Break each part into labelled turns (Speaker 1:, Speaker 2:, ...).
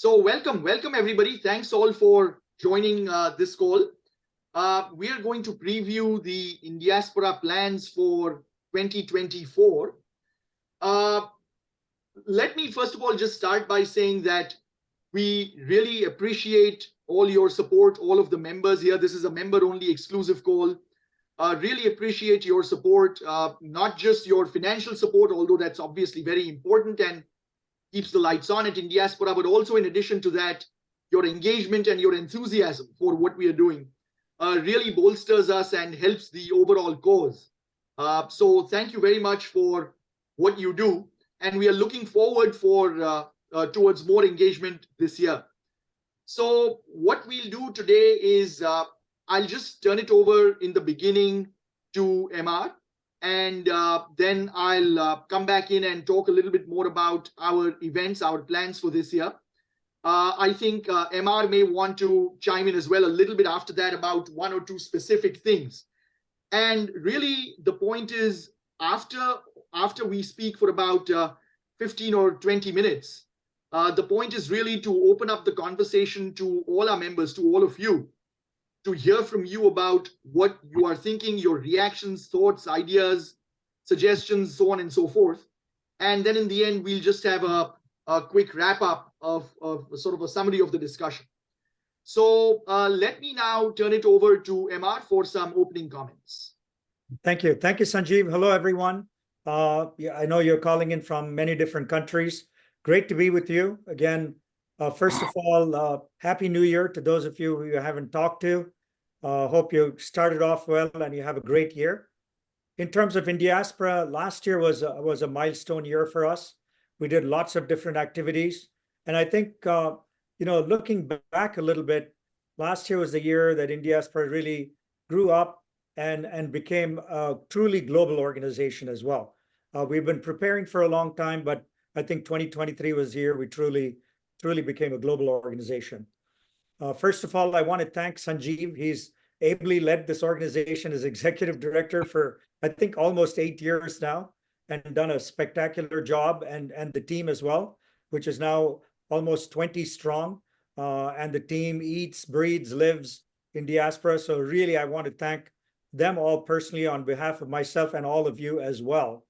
Speaker 1: So welcome everybody. Thanks all for joining this call. We are going to preview the Indiaspora plans for 2024. Uh, Let me first of all just start by saying that we really appreciate all your support, all of the members here. This is a member-only exclusive call. Really appreciate your support, not just your financial support, although that's obviously very important and keeps the lights on at Indiaspora, but also in addition to that, your engagement and your enthusiasm for what we are doing really bolsters us and helps the overall cause. So thank you very much for what you do, and we are looking forward towards more engagement this year. So what we'll do today is I'll just turn it over in the beginning to MR, and then I'll come back in and talk a little bit more about our events, our plans for this year. I think MR may want to chime in as well a little bit after that about one or two specific things. And really, the point is, after we speak for about 15 or 20 minutes, the point is really to open up the conversation to all our members, to all of you, to hear from you about what you are thinking, your reactions, thoughts, ideas, suggestions, so on and so forth. And then in the end, we'll just have a quick wrap up of sort of a summary of the discussion. So let me now turn it over to MR for some opening comments.
Speaker 2: Thank you. Thank you, Sanjeev. Hello, everyone. Yeah, I know you're calling in from many different countries. Great to be with you again. First of all, Happy New Year to those of you who you haven't talked to. Hope you started off well and you have a great year. In terms of Indiaspora, last year was a milestone year for us. We did lots of different activities. And I think, looking back a little bit, last year was the year that Indiaspora really grew up and became a truly global organization as well. We've been preparing for a long time, but I think 2023 was the year we truly became a global organization. First of all, I want to thank Sanjeev. He's ably led this organization as executive director for, I think, almost 8 years now, and done a spectacular job, and the team as well, which is now almost 20 strong. And the team eats, breathes, lives in Indiaspora. So really, I want to thank them all personally on behalf of myself and all of you as well,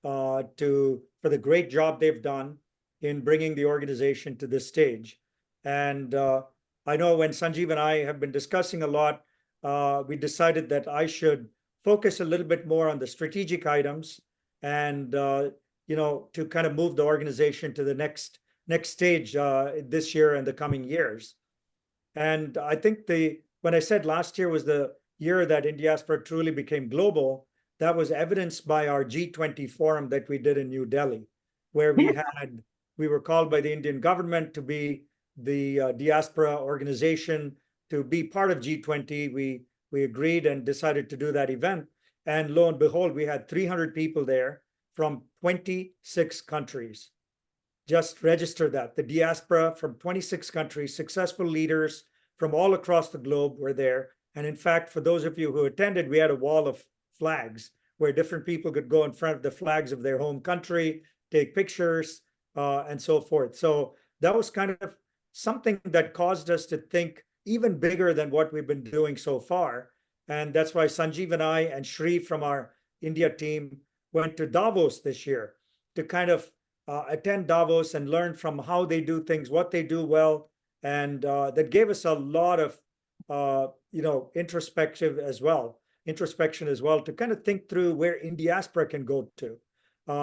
Speaker 2: for the great job they've done in bringing the organization to this stage. And I know when Sanjeev and I have been discussing a lot, we decided that I should focus a little bit more on the strategic items and, to kind of move the organization to the next stage this year and the coming years. And I think when I said last year was the year that Indiaspora truly became global, that was evidenced by our G20 forum that we did in New Delhi, where we were called by the Indian government to be the diaspora organization to be part of G20. We agreed and decided to do that event. And lo and behold, we had 300 people there from 26 countries. Just register that. The diaspora from 26 countries, successful leaders from all across the globe were there. And in fact, for those of you who attended, we had a wall of flags where different people could go in front of the flags of their home country, take pictures, and so forth. So that was kind of something that caused us to think even bigger than what we've been doing so far. And that's why Sanjeev and I and Shri from our India team went to Davos this year to kind of attend Davos and learn from how they do things, what they do well. And that gave us a lot of, introspection as well to kind of think through where Indiaspora can go to.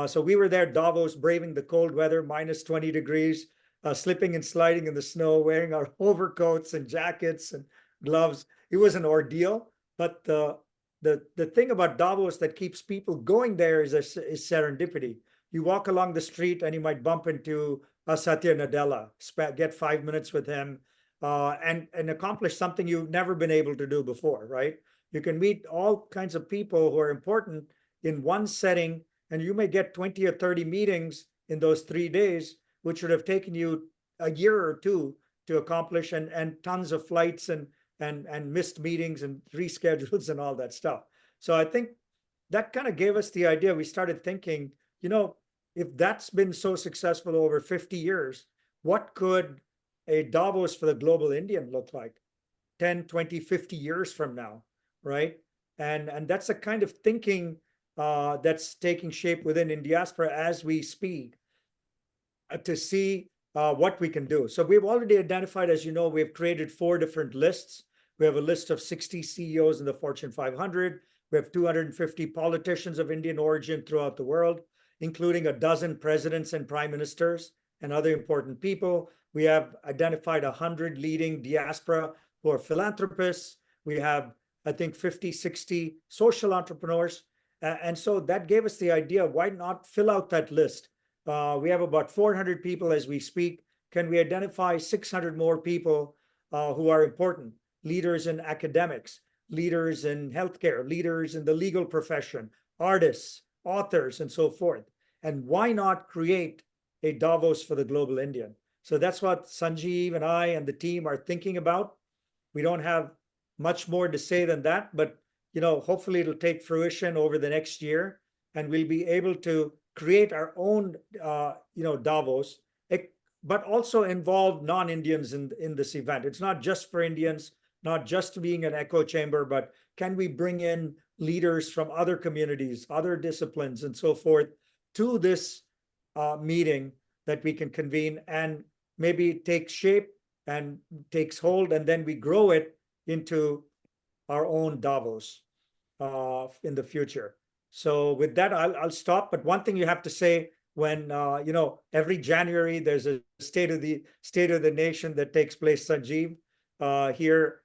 Speaker 2: So we were there, Davos, braving the cold weather, minus 20 degrees, slipping and sliding in the snow, wearing our overcoats and jackets and gloves. It was an ordeal, but the thing about Davos that keeps people going there is serendipity. You walk along the street and you might bump into Satya Nadella, get 5 minutes with him, and accomplish something you've never been able to do before, right? You can meet all kinds of people who are important in one setting, and you may get 20 or 30 meetings in those 3 days, which would have taken you a year or two to accomplish, and tons of flights and missed meetings and reschedules and all that stuff. So I think that kind of gave us the idea. We started thinking, if that's been so successful over 50 years, what could a Davos for the global Indian look like 10, 20, 50 years from now, right? And that's the kind of thinking that's taking shape within Indiaspora as we speak, to see what we can do. So we've already identified, as you know, we've created 4 different lists. We have a list of 60 CEOs in the Fortune 500. We have 250 politicians of Indian origin throughout the world, including a dozen presidents and prime ministers and other important people. We have identified 100 leading diaspora who are philanthropists. We have, I think, 50, 60 social entrepreneurs. And so that gave us the idea, why not fill out that list? We have about 400 people as we speak. Can we identify 600 more people who are important? Leaders in academics, leaders in healthcare, leaders in the legal profession, artists, authors, and so forth. And why not create a Davos for the global Indian? So that's what Sanjeev and I and the team are thinking about. We don't have much more to say than that, but hopefully it'll take fruition over the next year, and we'll be able to create our own, Davos, but also involve non-Indians in this event. It's not just for Indians, not just being an echo chamber, but can we bring in leaders from other communities, other disciplines, and so forth to this meeting that we can convene and maybe take shape and takes hold, and then we grow it into our own Davos in the future. So with that, I'll stop. But one thing you have to say, when every January there's a state of the nation that takes place, Sanjeev, here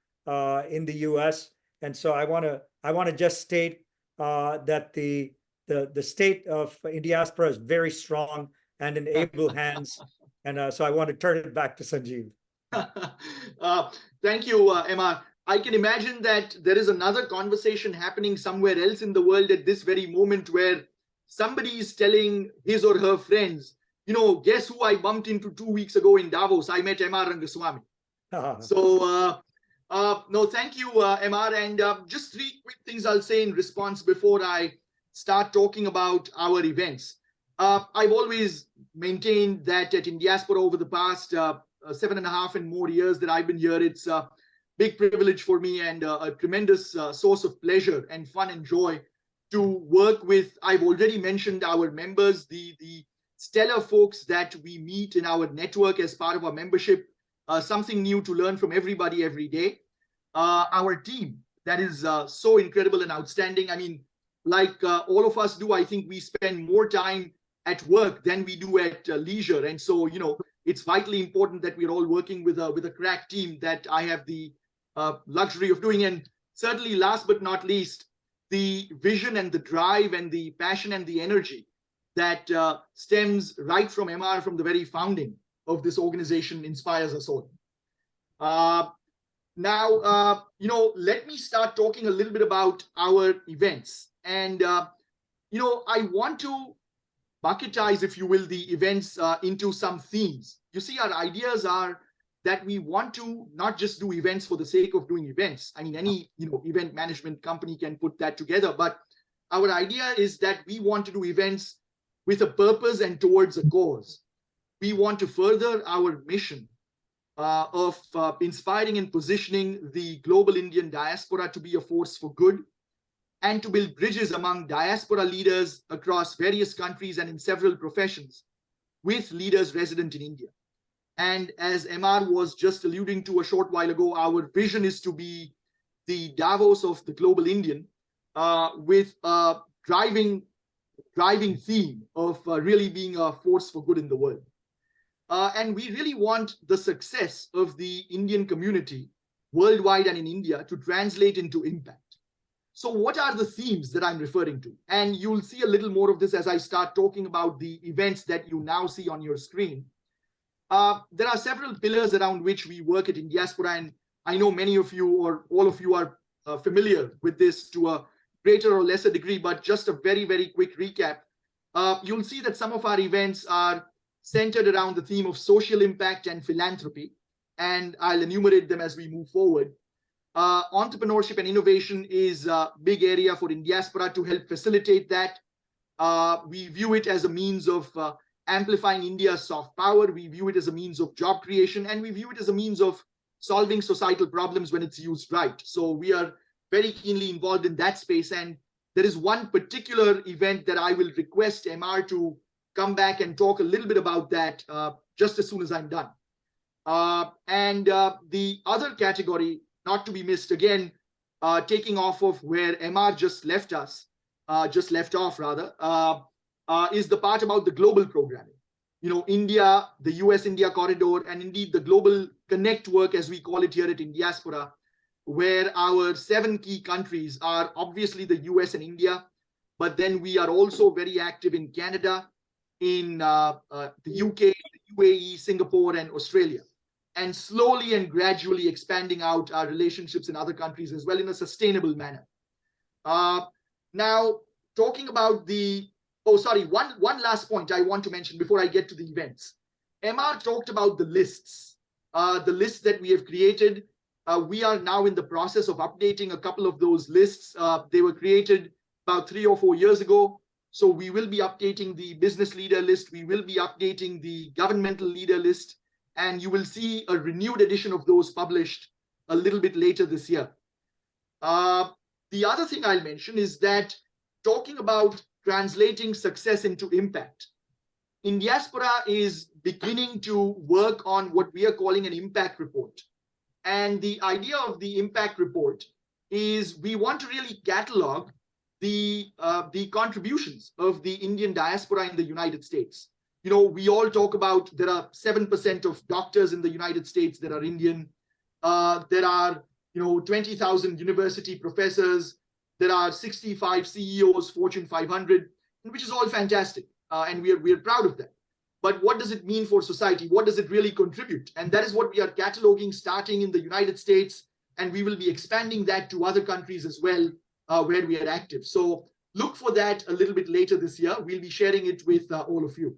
Speaker 2: in the U.S. And so I want to just state that the state of Indiaspora is very strong and in able hands. And so I want to turn it back to Sanjeev.
Speaker 1: Thank you, MR. I can imagine that there is another conversation happening somewhere else in the world at this very moment, where somebody is telling his or her friends, guess who I bumped into 2 weeks ago in Davos? I met MR Rangaswamy. So, no, thank you, MR. And just 3 quick things I'll say in response before I start talking about our events. I've always maintained that at Indiaspora over the past 7.5 and more years that I've been here, it's a big privilege for me and a tremendous source of pleasure and fun and joy to work with. I've already mentioned our members, the stellar folks that we meet in our network as part of our membership, something new to learn from everybody every day. Our team that is so incredible and outstanding. I mean, like all of us do, I think we spend more time at work than we do at leisure. And so, it's vitally important that we're all working with a crack team that I have the luxury of doing. And certainly, last but not least, the vision and the drive and the passion and the energy that stems right from MR, from the very founding of this organization, inspires us all. Now, let me start talking a little bit about our events. And, I want to bucketize, if you will, the events into some themes. You see, our ideas are that we want to not just do events for the sake of doing events. I mean, any event management company can put that together. But our idea is that we want to do events with a purpose and towards a cause. We want to further our mission of inspiring and positioning the global Indian diaspora to be a force for good, and to build bridges among diaspora leaders across various countries and in several professions with leaders resident in India. And as MR was just alluding to a short while ago, our vision is to be the Davos of the global Indian, with a driving theme of really being a force for good in the world. And we really want the success of the Indian community worldwide and in India to translate into impact. So what are the themes that I'm referring to? And you'll see a little more of this as I start talking about the events that you now see on your screen. There are several pillars around which we work at Indiaspora, and I know many of you or all of you are familiar with this to a greater or lesser degree, but just a very, very quick recap. You'll see that some of our events are centered around the theme of social impact and philanthropy, and I'll enumerate them as we move forward. Entrepreneurship and innovation is a big area for Indiaspora to help facilitate that. We view it as a means of amplifying India's soft power. We view it as a means of job creation, and we view it as a means of solving societal problems when it's used right. So we are very keenly involved in that space. And there is one particular event that I will request MR to come back and talk a little bit about that just as soon as I'm done. The other category, not to be missed, again, taking off of where MR just left off rather, is the part about the global programming. You know, India, the US-India corridor, and indeed the global connect work, as we call it here at Indiaspora, where our 7 key countries are obviously the US and India, but then we are also very active in Canada, in the UK, the UAE, Singapore, and Australia, and slowly and gradually expanding out our relationships in other countries as well in a sustainable manner. Now, talking about one last point I want to mention before I get to the events. MR talked about the lists that we have created. We are now in the process of updating a couple of those lists. They were created about 3 or 4 years ago. So we will be updating the business leader list. We will be updating the governmental leader list. And you will see a renewed edition of those published a little bit later this year. The other thing I'll mention is that talking about translating success into impact, Indiaspora is beginning to work on what we are calling an impact report. And the idea of the impact report is we want to really catalog the contributions of the Indian diaspora in the United States. You know, we all talk about there are 7% of doctors in the United States that are Indian. There are, 20,000 university professors. There are 65 CEOs, Fortune 500, which is all fantastic. And we are proud of that. But what does it mean for society? What does it really contribute? And that is what we are cataloging starting in the United States. And we will be expanding that to other countries as well, where we are active. So look for that a little bit later this year. We'll be sharing it with all of you.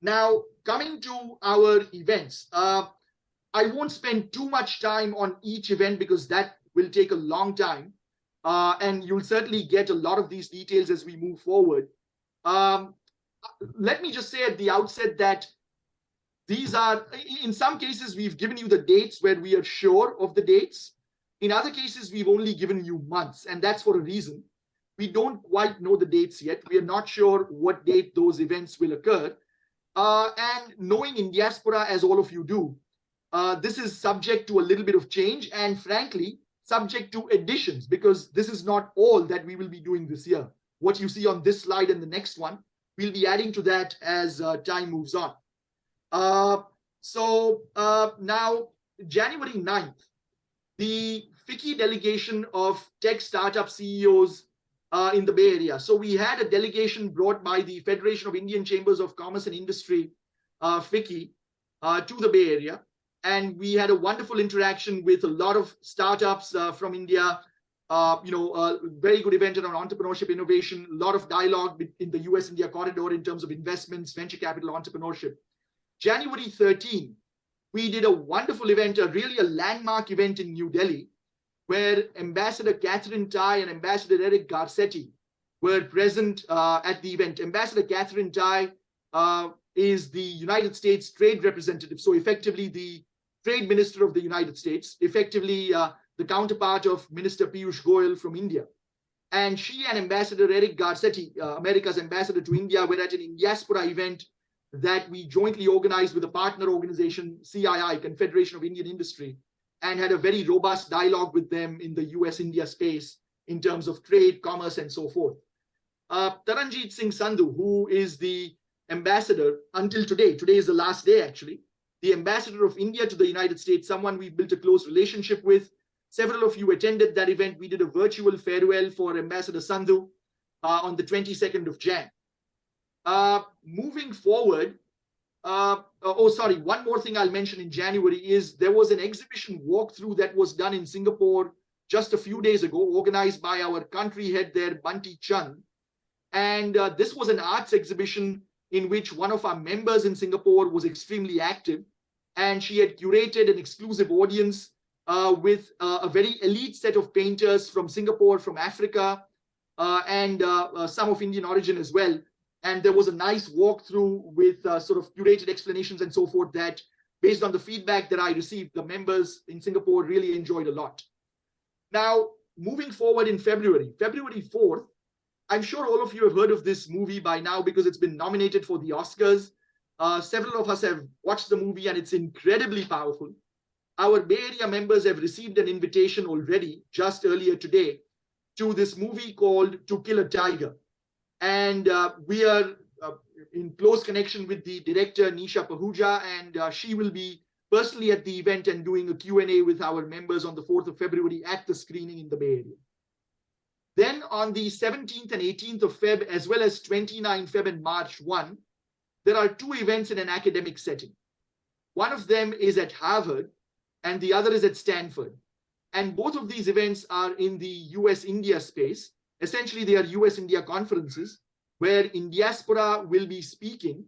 Speaker 1: Now, coming to our events, I won't spend too much time on each event because that will take a long time. And you'll certainly get a lot of these details as we move forward. Let me just say at the outset that these are, in some cases, we've given you the dates where we are sure of the dates. In other cases, we've only given you months, and that's for a reason. We don't quite know the dates yet. We are not sure what date those events will occur. And knowing Indiaspora, as all of you do, this is subject to a little bit of change and, frankly, subject to additions, because this is not all that we will be doing this year. What you see on this slide and the next one, we'll be adding to that as time moves on. Now, January 9th, the FICCI delegation of tech startup CEOs in the Bay Area. So we had a delegation brought by the Federation of Indian Chambers of Commerce and Industry, FICCI, to the Bay Area. And we had a wonderful interaction with a lot of startups from India. A very good event around entrepreneurship innovation, a lot of dialogue in the US-India corridor in terms of investments, venture capital, entrepreneurship. January 13, we did a wonderful event, really a landmark event in New Delhi, where Ambassador Catherine Tai and Ambassador Eric Garcetti were present at the event. Ambassador Catherine Tai is the United States trade representative, so effectively the trade minister of the United States, effectively the counterpart of Minister Piyush Goyal from India. And she and Ambassador Eric Garcetti, America's ambassador to India, were at an Indiaspora event that we jointly organized with a partner organization, CII, Confederation of Indian Industry, and had a very robust dialogue with them in the US-India space in terms of trade, commerce, and so forth. Taranjeet Singh Sandhu, who is the ambassador until today is the last day actually, the ambassador of India to the United States, someone we've built a close relationship with. Several of you attended that event. We did a virtual farewell for Ambassador Sandhu on the 22nd of Jan. Moving forward, one more thing I'll mention in January is there was an exhibition walkthrough that was done in Singapore just a few days ago, organized by our country head there, Bunty Chand. And this was an arts exhibition in which one of our members in Singapore was extremely active. And she had curated an exclusive audience with a very elite set of painters from Singapore, from Africa, and some of Indian origin as well, And there was a nice walkthrough with sort of curated explanations and so forth that, based on the feedback that I received, the members in Singapore really enjoyed a lot. Now, moving forward in February 4th, I'm sure all of you have heard of this movie by now because it's been nominated for the Oscars. Several of us have watched the movie and it's incredibly powerful. Our Bay Area members have received an invitation already, just earlier today, to this movie called To Kill a Tiger. And we are in close connection with the director, Nisha Pahuja, and she will be personally at the event and doing a Q&A with our members on the 4th of February at the screening in the Bay Area. Then on the 17th and 18th of Feb, as well as 29 Feb and March 1, there are two events in an academic setting. One of them is at Harvard and the other is at Stanford. And both of these events are in the US-India space. Essentially, they are US-India conferences where Indiaspora will be speaking.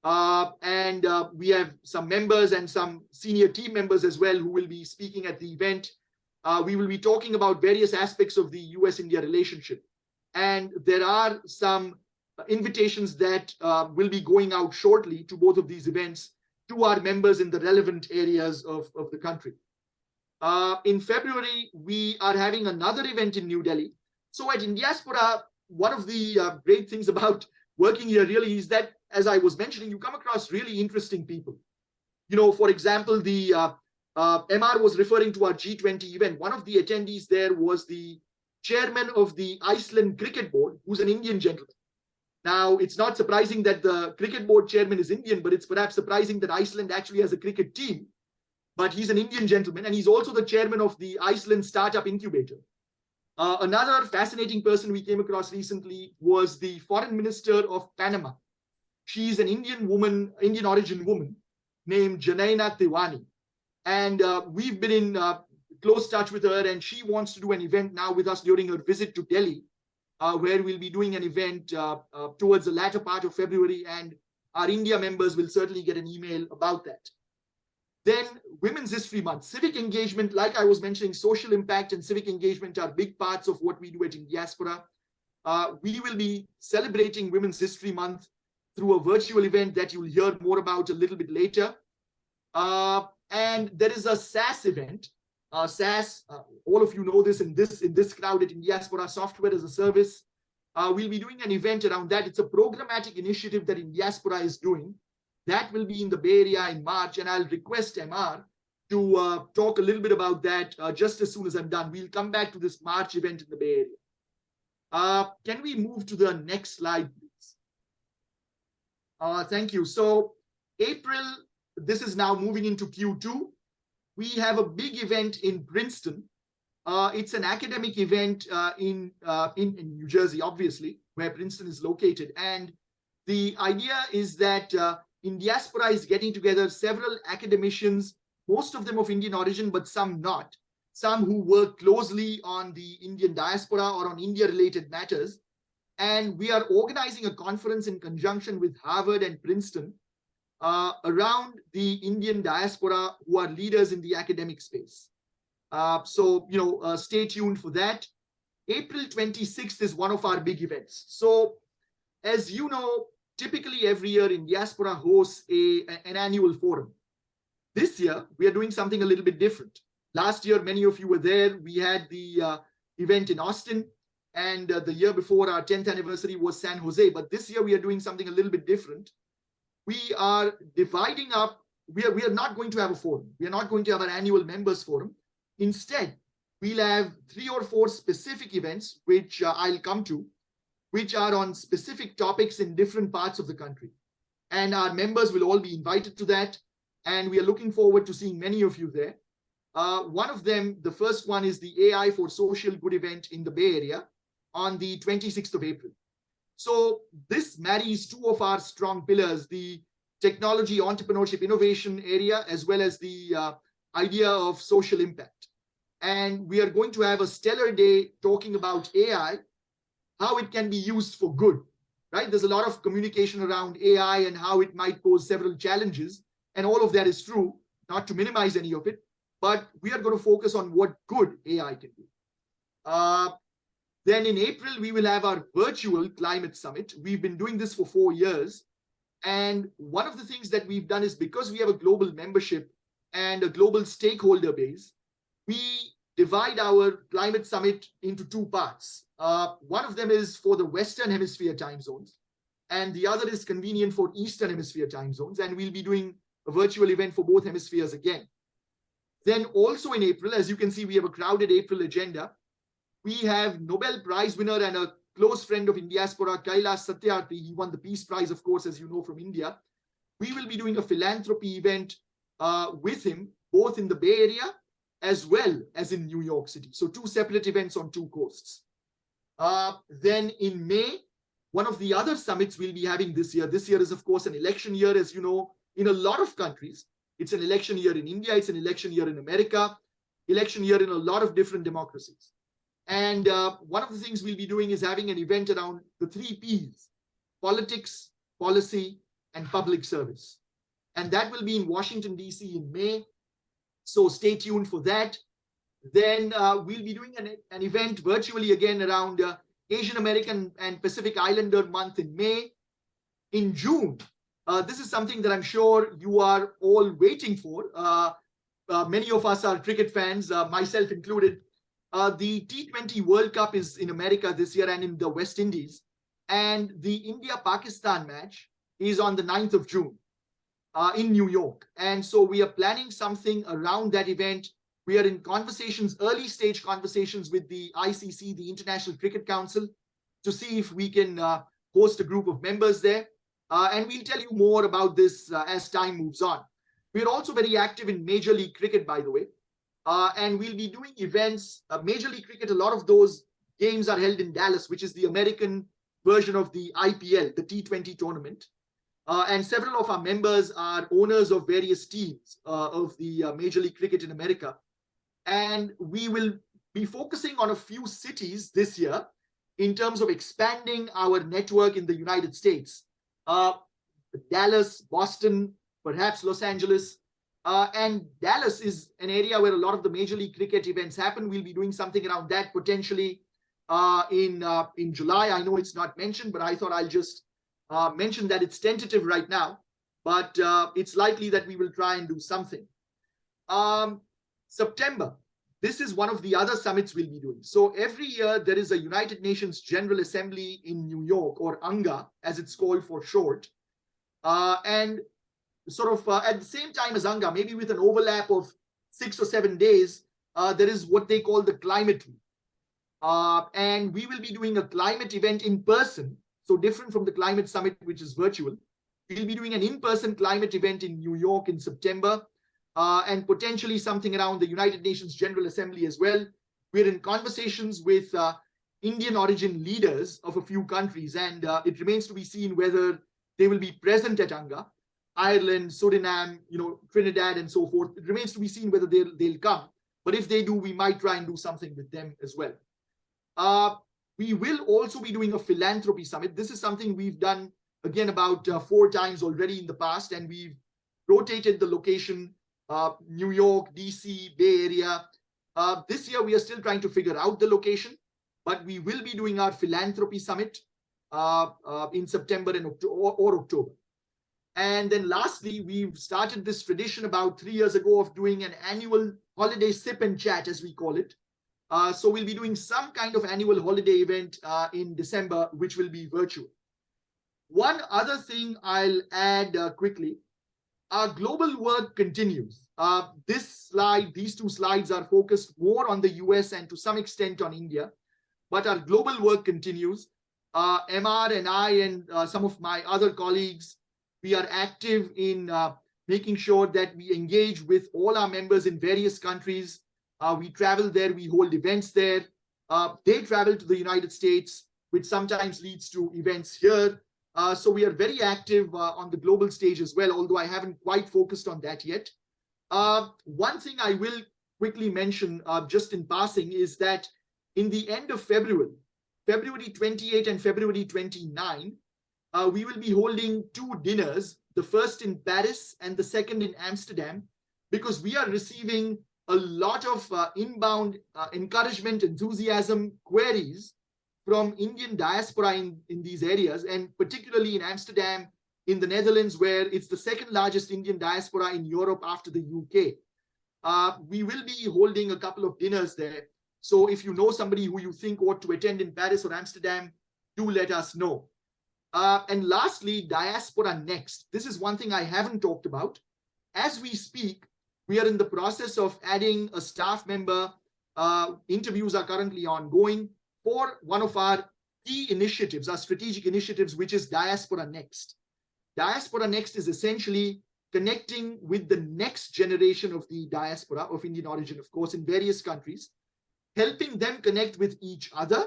Speaker 1: And we have some members and some senior team members as well who will be speaking at the event. We will be talking about various aspects of the US-India relationship. And there are some invitations that will be going out shortly to both of these events to our members in the relevant areas of the country. In February, we are having another event in New Delhi. So at Indiaspora, one of the great things about working here really is that, as I was mentioning, you come across really interesting people. You know, for example, the MR was referring to our G20 event. One of the attendees there was the chairman of the Iceland Cricket Board, who's an Indian gentleman. Now, it's not surprising that the cricket board chairman is Indian, but it's perhaps surprising that Iceland actually has a cricket team. But he's an Indian gentleman, and he's also the chairman of the Iceland Startup Incubator. Another fascinating person we came across recently was the foreign minister of Panama. She's an Indian woman, Indian origin woman, named Janaina Tiwani. And we've been in close touch with her, and she wants to do an event now with us during her visit to Delhi, where we'll be doing an event towards the latter part of February, and our India members will certainly get an email about that. Then Women's History Month, civic engagement, like I was mentioning, social impact and civic engagement are big parts of what we do at Indiaspora. We will be celebrating Women's History Month through a virtual event that you'll hear more about a little bit later. And there is a SaaS event. SaaS, all of you know this in this crowd at Indiaspora, software as a service. We'll be doing an event around that. It's a programmatic initiative that Indiaspora is doing. That will be in the Bay Area in March, and I'll request MR to talk a little bit about that just as soon as I'm done. We'll come back to this March event in the Bay Area. Can we move to the next slide, please? Thank you. So April, this is now moving into Q2. We have a big event in Princeton. It's an academic event in New Jersey, obviously, where Princeton is located. And the idea is that Indiaspora is getting together several academicians, most of them of Indian origin, but some not. Some who work closely on the Indian diaspora or on India-related matters. And we are organizing a conference in conjunction with Harvard and Princeton around the Indian diaspora who are leaders in the academic space. So, stay tuned for that. April 26th is one of our big events. So, as you know, typically every year Indiaspora hosts an annual forum. This year, we are doing something a little bit different. Last year, many of you were there. We had the event in Austin, and the year before, our 10th anniversary was San Jose. But this year, we are doing something a little bit different. We are dividing up. We are not going to have a forum. We are not going to have an annual members forum. Instead, we'll have 3 or 4 specific events, which I'll come to, which are on specific topics in different parts of the country. And our members will all be invited to that. And we are looking forward to seeing many of you there. One of them, the first one, is the AI for Social Good event in the Bay Area on the 26th of April. So this marries 2 of our strong pillars, the technology, entrepreneurship, innovation area, as well as the idea of social impact. And we are going to have a stellar day talking about AI, how it can be used for good, right? There's a lot of communication around AI and how it might pose several challenges. And all of that is true, not to minimize any of it, but we are going to focus on what good AI can do. Then in April, we will have our virtual climate summit. We've been doing this for 4 years. And one of the things that we've done is, because we have a global membership and a global stakeholder base, we divide our climate summit into 2 parts. One of them is for the Western Hemisphere time zones, and the other is convenient for Eastern Hemisphere time zones. And we'll be doing a virtual event for both hemispheres again. Then also in April, as you can see, we have a crowded April agenda. We have Nobel Prize winner and a close friend of Indiaspora, Kailash Satyarthi. He won the Peace Prize, of course, as you know, from India. We will be doing a philanthropy event with him, both in the Bay Area as well as in New York City. So 2 separate events on 2 coasts. Then in May, one of the other summits we'll be having this year. This year is, of course, an election year, as you know, in a lot of countries. It's an election year in India. It's an election year in America, election year in a lot of different democracies. And one of the things we'll be doing is having an event around the 3 Ps: politics, policy, and public service. And that will be in Washington, D.C. in May. So stay tuned for that. Then we'll be doing an event virtually again around Asian American and Pacific Islander month in May. In June, this is something that I'm sure you are all waiting for. Many of us are cricket fans, myself included. The T20 World Cup is in America this year and in the West Indies. And the India-Pakistan match is on the 9th of June in New York. And so we are planning something around that event. We are in conversations, early stage conversations with the ICC, the International Cricket Council, to see if we can host a group of members there. And we'll tell you more about this as time moves on. We're also very active in Major League Cricket, by the way. And we'll be doing events. Major League Cricket, a lot of those games are held in Dallas, which is the American version of the IPL, the T20 tournament. And several of our members are owners of various teams of the Major League Cricket in America. And we will be focusing on a few cities this year in terms of expanding our network in the United States. Dallas, Boston, perhaps Los Angeles. And Dallas is an area where a lot of the Major League Cricket events happen. We'll be doing something around that potentially in July. I know it's not mentioned, but I thought I'll just mention that it's tentative right now. But it's likely that we will try and do something. September, this is one of the other summits we'll be doing. So every year there is a United Nations General Assembly in New York, or UNGA, as it's called for short. And sort of at the same time as UNGA, maybe with an overlap of 6 or 7 days, there is what they call the Climate Week. And we will be doing a climate event in person, so different from the Climate Summit, which is virtual. We'll be doing an in-person climate event in New York in September, and potentially something around the United Nations General Assembly as well. We're in conversations with Indian origin leaders of a few countries, and it remains to be seen whether they will be present at UNGA. Ireland, Suriname, Trinidad, and so forth. It remains to be seen whether they'll come. But if they do, we might try and do something with them as well. We will also be doing a philanthropy summit. This is something we've done, again, about 4 times already in the past, and we've rotated the location, New York, DC, Bay Area. This year, we are still trying to figure out the location, but we will be doing our philanthropy summit in September and October. And then lastly, we've started this tradition about 3 years ago of doing an annual holiday sip and chat, as we call it. So we'll be doing some kind of annual holiday event in December, which will be virtual. One other thing I'll add quickly, our global work continues. These 2 slides are focused more on the US and to some extent on India, but our global work continues. MR and I and some of my other colleagues, we are active in making sure that we engage with all our members in various countries. We travel there, we hold events there. They travel to the United States, which sometimes leads to events here. So we are very active on the global stage as well, although I haven't quite focused on that yet. One thing I will quickly mention just in passing is that in the end of February 28 and February 29, we will be holding 2 dinners, the first in Paris and the second in Amsterdam, because we are receiving a lot of inbound encouragement, enthusiasm, queries from Indian diaspora in these areas, and particularly in Amsterdam, in the Netherlands, where it's the second largest Indian diaspora in Europe after the UK. We will be holding a couple of dinners there. So if you know somebody who you think ought to attend in Paris or Amsterdam, do let us know. And lastly, Diaspora Next. This is one thing I haven't talked about. As we speak, we are in the process of adding a staff member. Interviews are currently ongoing for one of our key initiatives, our strategic initiatives, which is Diaspora Next. Diaspora Next is essentially connecting with the next generation of the diaspora of Indian origin, of course, in various countries, helping them connect with each other,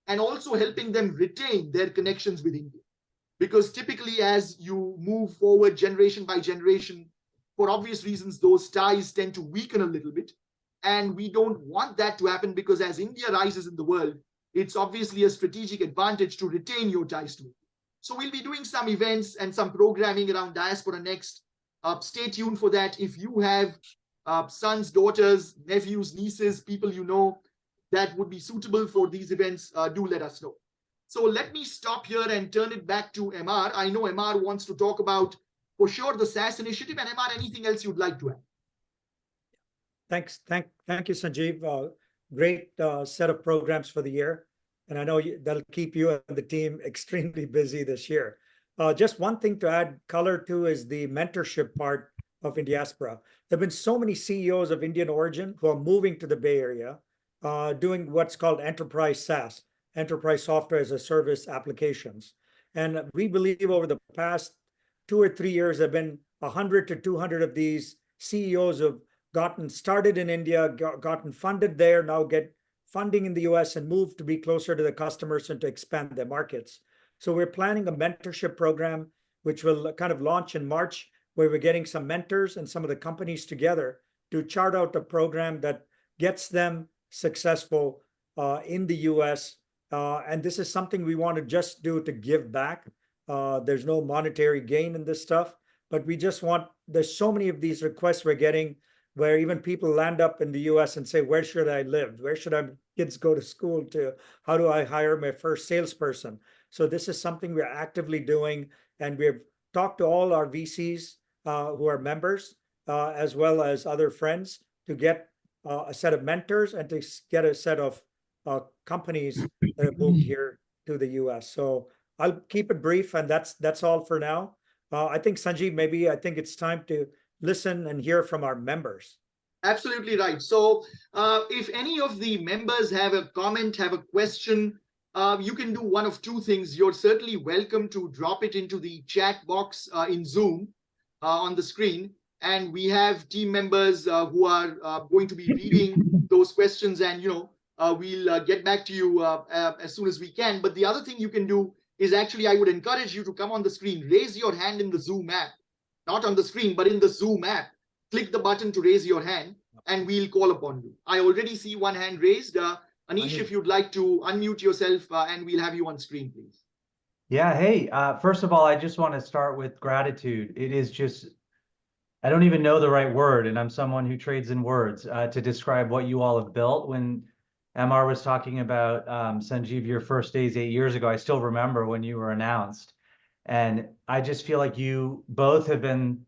Speaker 1: and also helping them retain their connections with India. Because typically, as you move forward generation by generation, for obvious reasons, those ties tend to weaken a little bit. And we don't want that to happen, because as India rises in the world, it's obviously a strategic advantage to retain your ties to India. So we'll be doing some events and some programming around Diaspora Next. Stay tuned for that. If you have sons, daughters, nephews, nieces, people you know that would be suitable for these events, do let us know. So let me stop here and turn it back to MR. I know MR wants to talk about, for sure, the SaaS initiative. And MR, anything else you'd like to add?
Speaker 2: Thanks. Thank you, Sanjeev. Great set of programs for the year. And I know that'll keep you and the team extremely busy this year. Just one thing to add color to is the mentorship part of Indiaspora. There have been so many CEOs of Indian origin who are moving to the Bay Area, doing what's called enterprise SaaS, enterprise software as a service applications. And we believe over the past 2 or 3 years, there have been 100 to 200 of these CEOs who have gotten started in India, gotten funded there, now get funding in the US and move to be closer to the customers and to expand their markets. So we're planning a mentorship program, which will kind of launch in March, where we're getting some mentors and some of the companies together to chart out a program that gets them successful in the US. And this is something we want to just do to give back. There's no monetary gain in this stuff, but we just want, there's so many of these requests we're getting where even people land up in the US and say, where should I live? Where should our kids go to school to? How do I hire my first salesperson? So this is something we're actively doing. And we've talked to all our VCs who are members, as well as other friends, to get a set of mentors and to get a set of companies that have moved here to the US. So I'll keep it brief, and that's all for now. I think, Sanjeev, I think it's time to listen and hear from our members.
Speaker 1: Absolutely right. So if any of the members have a comment, have a question, you can do one of two things. You're certainly welcome to drop it into the chat box in Zoom on the screen. And we have team members who are going to be reading those questions, and we'll get back to you as soon as we can. But the other thing you can do is, actually, I would encourage you to come on the screen, raise your hand in the Zoom app. Not on the screen, but in the Zoom app. Click the button to raise your hand, and we'll call upon you. I already see one hand raised. Anish, if you'd like to unmute yourself, and we'll have you on screen, please.
Speaker 3: Yeah, hey, first of all, I just want to start with gratitude. It is just, I don't even know the right word, and I'm someone who trades in words to describe what you all have built. When MR was talking about, Sanjeev, your first days 8 years ago, I still remember when you were announced. And I just feel like you both have been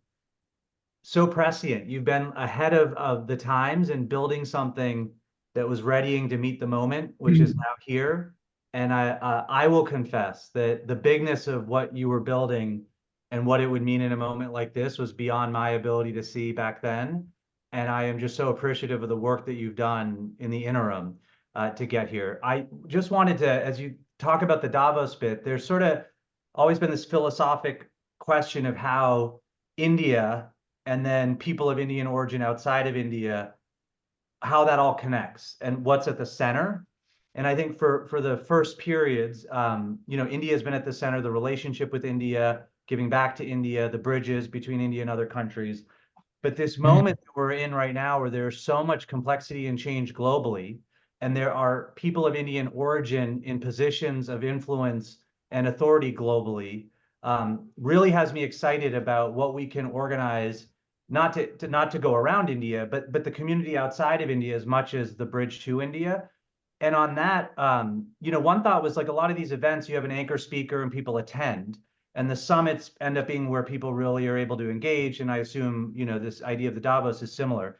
Speaker 3: so prescient. You've been ahead of the times and building something that was readying to meet the moment, which is now here. And I will confess that the bigness of what you were building and what it would mean in a moment like this was beyond my ability to see back then. And I am just so appreciative of the work that you've done in the interim to get here. I just wanted to, as you talk about the Davos bit, there's sort of always been this philosophic question of how India and then people of Indian origin outside of India, how that all connects and what's at the center. And I think for the first periods, India has been at the center, the relationship with India, giving back to India, the bridges between India and other countries. But this moment that we're in right now, where there's so much complexity and change globally, and there are people of Indian origin in positions of influence and authority globally, really has me excited about what we can organize, not to go around India, but the community outside of India as much as the bridge to India. And on that, one thought was like a lot of these events, you have an anchor speaker and people attend, and the summits end up being where people really are able to engage. And I assume, this idea of the Davos is similar.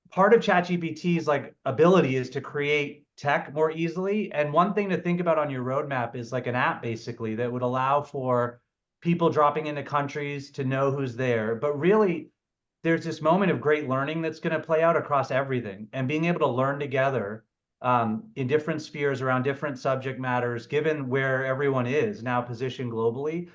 Speaker 3: Part of ChatGPT's like ability is to create tech more easily. And one thing to think about on your roadmap is like an app basically that would allow for people dropping into countries to know who's there. But really, there's this moment of great learning that's going to play out across everything, and being able to learn together in different spheres around different subject matters, given where everyone is now positioned globally,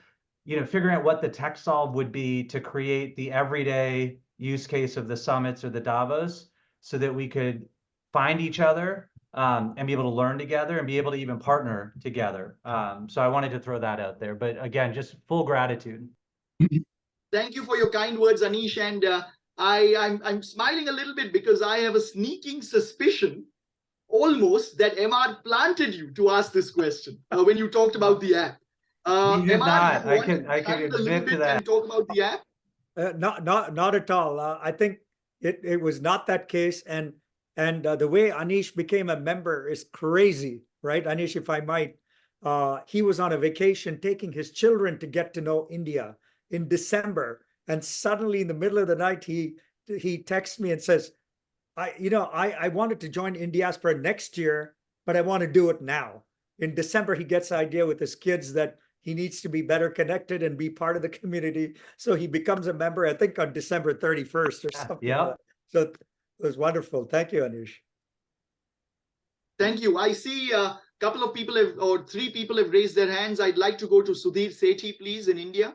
Speaker 3: figuring out what the tech solve would be to create the everyday use case of the summits or the Davos so that we could find each other and be able to learn together and be able to even partner together. So I wanted to throw that out there, but again, just full gratitude.
Speaker 1: Thank you for your kind words, Anish. And I'm smiling a little bit because I have a sneaking suspicion almost that MR planted you to ask this question when you talked about the app.
Speaker 3: He did
Speaker 1: MR,
Speaker 3: not.
Speaker 1: you
Speaker 3: I
Speaker 1: want
Speaker 3: can
Speaker 1: to expand a little
Speaker 3: admit to
Speaker 1: bit
Speaker 3: that.
Speaker 1: and talk about the app?
Speaker 2: Not at all. I think it was not that case, and the way Anish became a member is crazy, right? Anish, if I might, he was on a vacation taking his children to get to know India in December, and suddenly in the middle of the night he texts me and says, I wanted to join Indiaspora next year, but I want to do it now. In December, he gets the idea with his kids that he needs to be better connected and be part of the community. So he becomes a member, I think, on December 31st or something.
Speaker 3: Yeah.
Speaker 2: So it was wonderful. Thank you, Anish.
Speaker 1: Thank you. I see a couple of people have, or 3 people have raised their hands. I'd like to go to Sudhir Sethi, please, in India.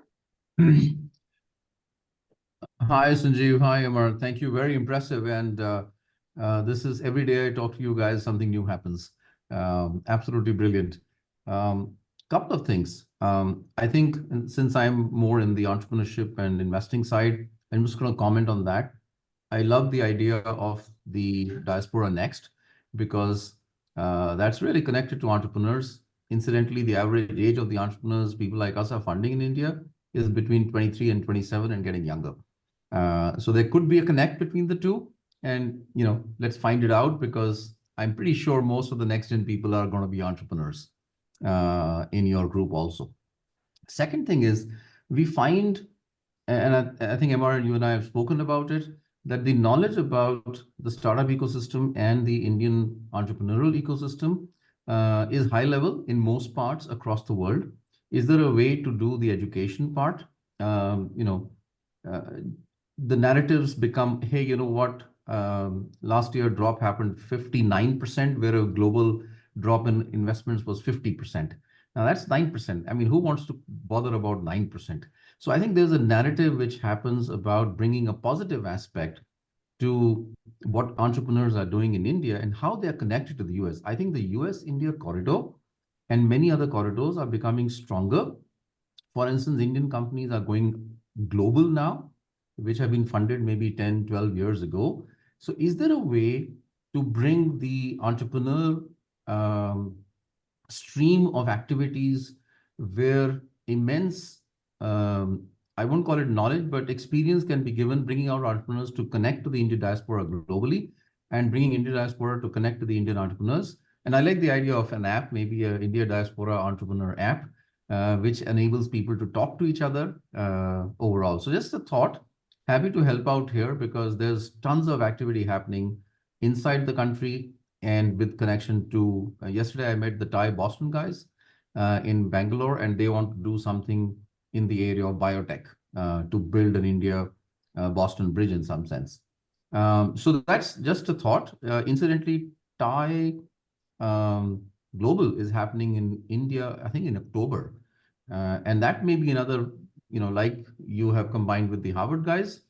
Speaker 4: Hi, Sanjeev. Hi, Amar. Thank you. Very impressive. And this is every day I talk to you guys, something new happens. Absolutely brilliant. Couple of things. I think since I'm more in the entrepreneurship and investing side, I'm just going to comment on that. I love the idea of the Diaspora Next because that's really connected to entrepreneurs. Incidentally, the average age of the entrepreneurs people like us are funding in India is between 23 and 27 and getting younger. So there could be a connect between the two, and let's find it out, because I'm pretty sure most of the next gen people are going to be entrepreneurs in your group also. Second thing is, we find, and I think Amar, you and I have spoken about it, that the knowledge about the startup ecosystem and the Indian entrepreneurial ecosystem is high level in most parts across the world. Is there a way to do the education part? The narratives become, hey, you know what? Last year drop happened 59%, where a global drop in investments was 50%. Now that's 9%. I mean, who wants to bother about 9%? So I think there's a narrative which happens about bringing a positive aspect to what entrepreneurs are doing in India and how they are connected to the US. I think the US-India corridor and many other corridors are becoming stronger. For instance, Indian companies are going global now, which have been funded maybe 10, 12 years ago. So is there a way to bring the entrepreneur stream of activities where immense, I won't call it knowledge, but experience can be given, bringing out entrepreneurs to connect to the Indian diaspora globally and bringing Indian diaspora to connect to the Indian entrepreneurs? And I like the idea of an app, maybe an India Diaspora Entrepreneur app, which enables people to talk to each other overall. So just a thought. Happy to help out here because there's tons of activity happening inside the country and with connection to, yesterday I met the Thai Boston guys in Bangalore, and they want to do something in the area of biotech to build an India-Boston bridge in some sense. So that's just a thought. Incidentally, Thai Global is happening in India, I think in October. And that may be another, like you have combined with the Harvard guys,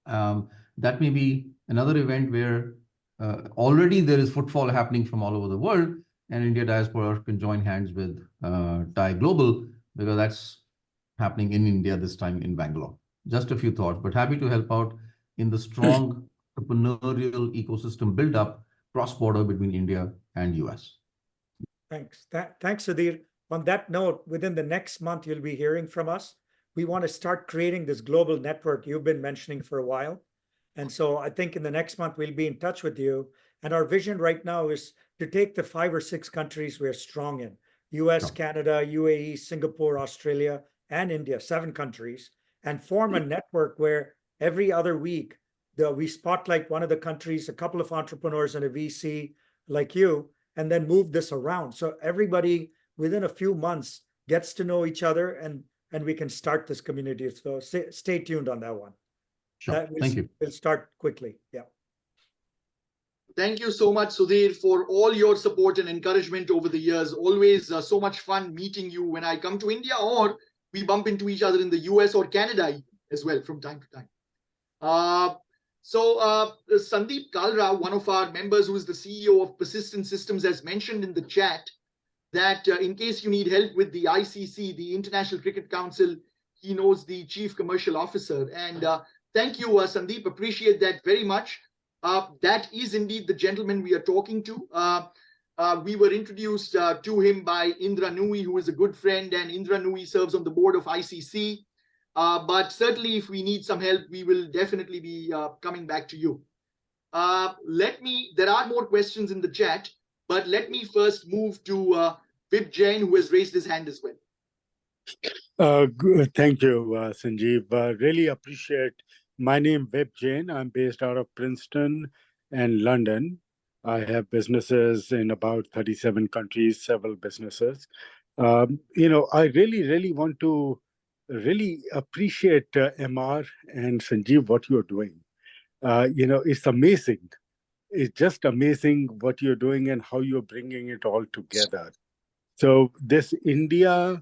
Speaker 4: that may be another event where already there is footfall happening from all over the world, and India Diaspora can join hands with Thai Global, because that's happening in India this time in Bangalore. Just a few thoughts, but happy to help out in the strong entrepreneurial ecosystem build up cross-border between India and US.
Speaker 2: Thanks. Thanks, Sudhir. On that note, within the next month, you'll be hearing from us. We want to start creating this global network you've been mentioning for a while. And so I think in the next month, we'll be in touch with you. And our vision right now is to take the 5 or 6 countries we're strong in: US,
Speaker 4: Sure.
Speaker 2: Canada, UAE, Singapore, Australia, and India, 7 countries, and form a network where every other week we spotlight one of the countries, a couple of entrepreneurs and a VC like you, and then move this around. So everybody within a few months gets to know each other, and we can start this community. So stay tuned on that one.
Speaker 4: Sure. Thank you.
Speaker 2: We'll start quickly. Yeah.
Speaker 1: Thank you so much, Sudhir, for all your support and encouragement over the years. Always so much fun meeting you when I come to India, or we bump into each other in the US or Canada as well from time to time. Sandeep Kalra, one of our members who is the CEO of Persistent Systems, has mentioned in the chat that in case you need help with the ICC, the International Cricket Council, he knows the Chief Commercial Officer. And thank you, Sandeep. Appreciate that very much. That is indeed the gentleman we are talking to. We were introduced to him by Indra Nui, who is a good friend, and Indra Nui serves on the board of ICC. But certainly, if we need some help, we will definitely be coming back to you. There are more questions in the chat, but let me first move to Vip Jain, who has raised his hand as well.
Speaker 5: Thank you, Sanjeev. Really appreciate. My name is Vip Jain. I'm based out of Princeton and London. I have businesses in about 37 countries, several businesses. I really want to really appreciate MR and Sanjeev, what you're doing. It's amazing. It's just amazing what you're doing and how you're bringing it all together. So this India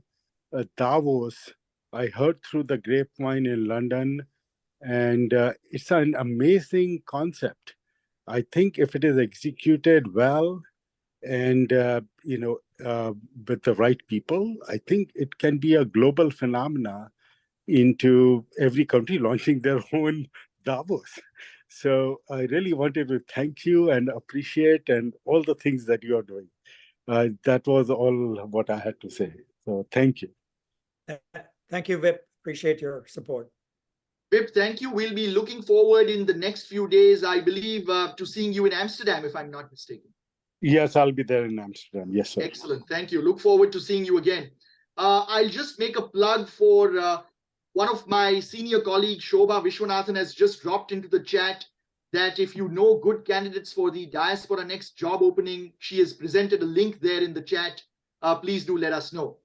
Speaker 5: Davos, I heard through the grapevine in London, and it's an amazing concept. I think if it is executed well and with the right people, I think it can be a global phenomena into every country launching their own Davos. So I really wanted to thank you and appreciate and all the things that you are doing. That was all what I had to say. So thank you.
Speaker 2: Thank you, Vip. Appreciate your support.
Speaker 1: Vip, thank you. We'll be looking forward in the next few days, I believe, to seeing you in Amsterdam, if I'm not mistaken.
Speaker 5: Yes, I'll be there in Amsterdam. Yes, sir.
Speaker 1: Excellent. Thank you. Look forward to seeing you again. I'll just make a plug for one of my senior colleagues, Shobha Vishwanathan, has just dropped into the chat that if you know good candidates for the Diaspora Next job opening, she has presented a link there in the chat. Please do let us know.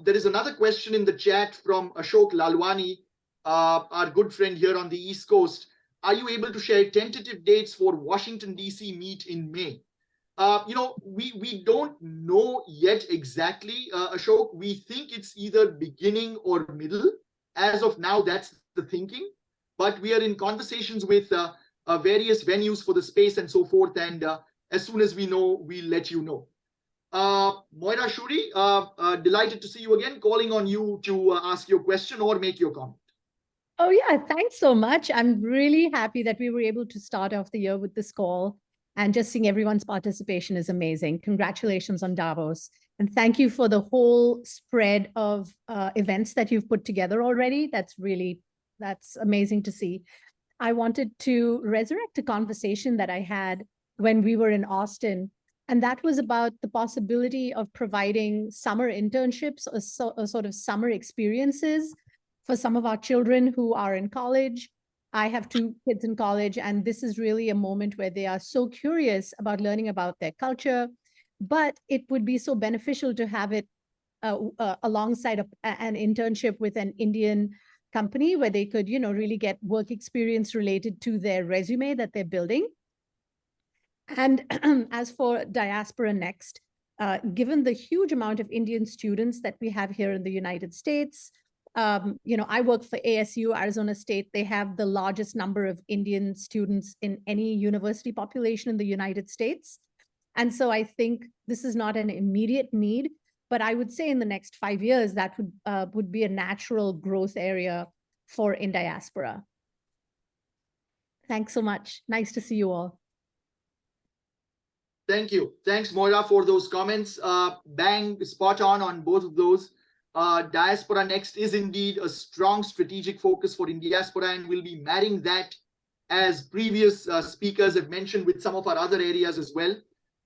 Speaker 1: There is another question in the chat from Ashok Lalwani, our good friend here on the East Coast. Are you able to share tentative dates for Washington, D.C. meet in May? We don't know yet exactly, Ashok. We think it's either beginning or middle. As of now, that's the thinking. But we are in conversations with various venues for the space and so forth. And as soon as we know, we'll let you know. Moira Shuri, delighted to see you again, calling on you to ask your question or make your comment.
Speaker 6: Oh, yeah, thanks so much. I'm really happy that we were able to start off the year with this call, and just seeing everyone's participation is amazing. Congratulations on Davos. And thank you for the whole spread of events that you've put together already. That's amazing to see. I wanted to resurrect a conversation that I had when we were in Austin, and that was about the possibility of providing summer internships or sort of summer experiences for some of our children who are in college. I have 2 kids in college, and this is really a moment where they are so curious about learning about their culture, but it would be so beneficial to have it alongside an internship with an Indian company where they could, really get work experience related to their resume that they're building. And as for Diaspora Next, given the huge amount of Indian students that we have here in the United States, I work for ASU, Arizona State. They have the largest number of Indian students in any university population in the United States. And so I think this is not an immediate need, but I would say in the next 5 years, that would be a natural growth area for Indiaspora. Thanks so much. Nice to see you all.
Speaker 1: Thank you. Thanks, Moira, for those comments. Bang, spot on both of those. Diaspora Next is indeed a strong strategic focus for Indiaspora, and we'll be marrying that as previous speakers have mentioned, with some of our other areas as well.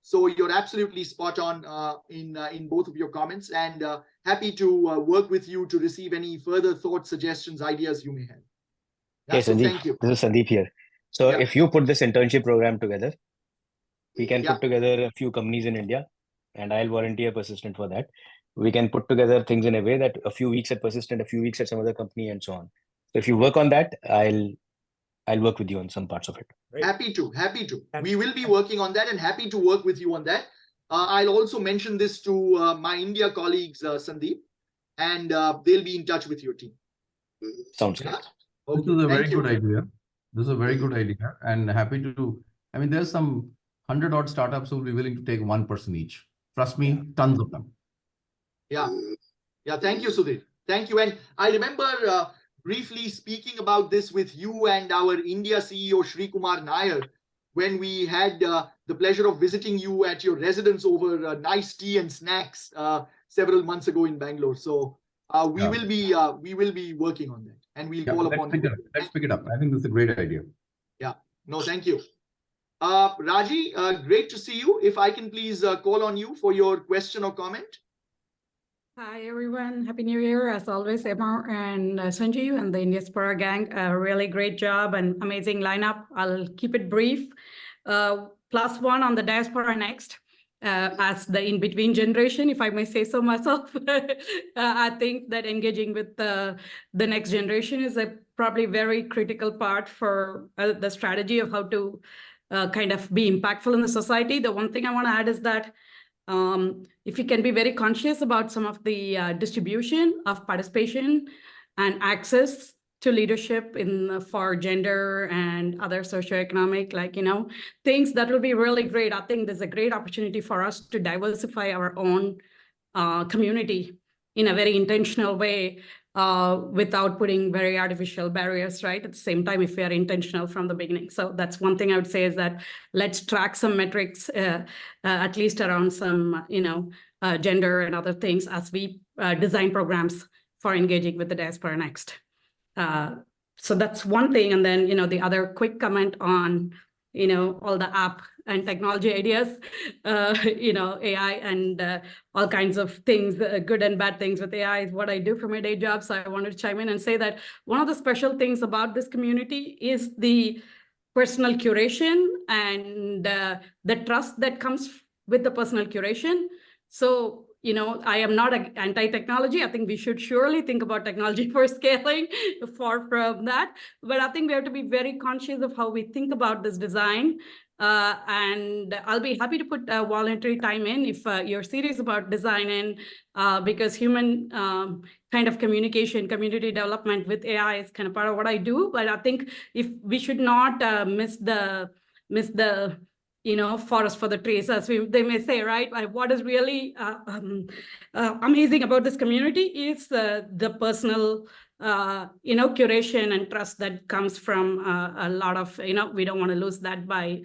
Speaker 1: So you're absolutely spot on in both of your comments, and happy to work with you to receive any further thoughts, suggestions, ideas you may have.
Speaker 7: Okay,
Speaker 1: So
Speaker 7: Sandeep,
Speaker 1: thank you.
Speaker 7: this is Sandeep here. So
Speaker 1: Yeah.
Speaker 7: if you put this internship program together, we can
Speaker 1: Yeah.
Speaker 7: put together a few companies in India, and I'll volunteer Persistent for that. We can put together things in a way that a few weeks at Persistent, a few weeks at some other company, and so on. So if you work on that, I'll work with you on some parts of it.
Speaker 2: Great.
Speaker 1: Happy to.
Speaker 2: And-
Speaker 1: We will be working on that, and happy to work with you on that. I'll also mention this to my India colleagues, Sandeep, and they'll be in touch with your team.
Speaker 7: Sounds good.
Speaker 1: Okay,
Speaker 4: This is a very
Speaker 1: thank you.
Speaker 4: good idea. This is a very good idea, and happy to. I mean, there's some 100-odd startups who will be willing to take one person each. Trust me, tons of them.
Speaker 1: Yeah. Thank you, Sudhir. Thank you. And I remember briefly speaking about this with you and our India CEO, Shri Kumar Nair, when we had the pleasure of visiting you at your residence over nice tea and snacks several months ago in Bangalore. So we will be working on that, and we'll call upon you.
Speaker 4: Let's pick it up. I think this is a great idea.
Speaker 1: Yeah. No, thank you. Raji, great to see you. If I can please call on you for your question or comment.
Speaker 8: Hi, everyone. Happy New Year. As always, Emma and Sanjeev and the Indiaspora gang, a really great job and amazing lineup. I'll keep it brief. Plus one on the Diaspora Next. As the in-between generation, if I may say so myself, I think that engaging with the next generation is a probably very critical part for the strategy of how to kind of be impactful in the society. The one thing I want to add is that if you can be very conscious about some of the distribution of participation and access to leadership in for gender and other socioeconomic, things, that will be really great. I think there's a great opportunity for us to diversify our own community in a very intentional way without putting very artificial barriers, right? At the same time, if we are intentional from the beginning. So that's one thing I would say, is that let's track some metrics, at least around some, gender and other things as we design programs for engaging with the Diaspora Next. So that's one thing. And then, the other quick comment on, all the app and technology ideas, AI and all kinds of things, good and bad things with AI is what I do for my day job. So I wanted to chime in and say that one of the special things about this community is the personal curation and the trust that comes with the personal curation. So, I am not anti-technology. I think we should surely think about technology for scaling, far from that. But I think we have to be very conscious of how we think about this design. And I'll be happy to put voluntary time in if you're serious about designing, because human kind of communication, community development with AI is kind of part of what I do. But I think if we should not miss the forest for the trees, as they may say, right? What is really amazing about this community is the personal, curation and trust that comes from a lot of, we don't want to lose that by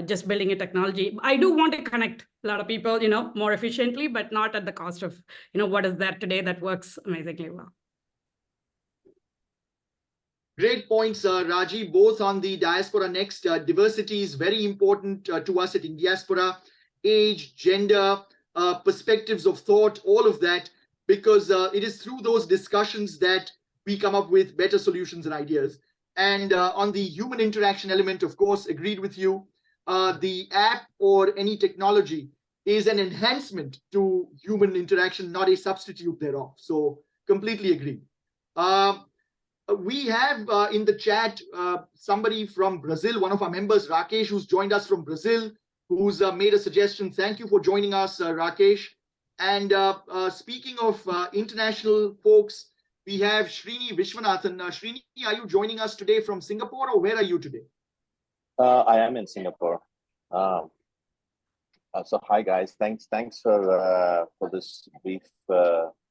Speaker 8: just building a technology. I do want to connect a lot of people, more efficiently, but not at the cost of, what is there today that works amazingly well.
Speaker 1: Great points, Raji, both on the Diaspora Next. Diversity is very important to us at Indiaspora. Age, gender, perspectives of thought, all of that, because it is through those discussions that we come up with better solutions and ideas. And on the human interaction element, of course, agreed with you. The app or any technology is an enhancement to human interaction, not a substitute thereof. So completely agree. We have in the chat somebody from Brazil, one of our members, Rakesh, who's joined us from Brazil, who's made a suggestion. Thank you for joining us, Rakesh. And speaking of international folks, we have Srini Vishwanathan. Srini, are you joining us today from Singapore, or where are you today?
Speaker 9: I am in Singapore. So hi guys, thanks for this brief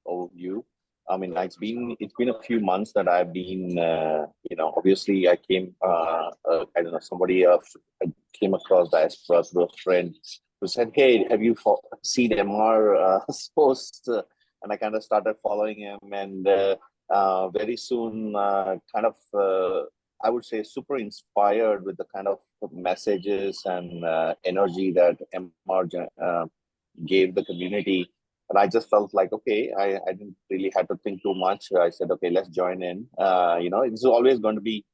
Speaker 9: overview. I mean, it's been a few months that I've been, obviously I came, I don't know, somebody came across Diaspora through a friend who said, hey, have you seen MR's post? And I kind of started following him, and very soon I would say, super inspired with the kind of messages and energy that MR gave the community. And I just felt like, okay, I didn't really have to think too much. I said, okay, let's join in. It's always going to be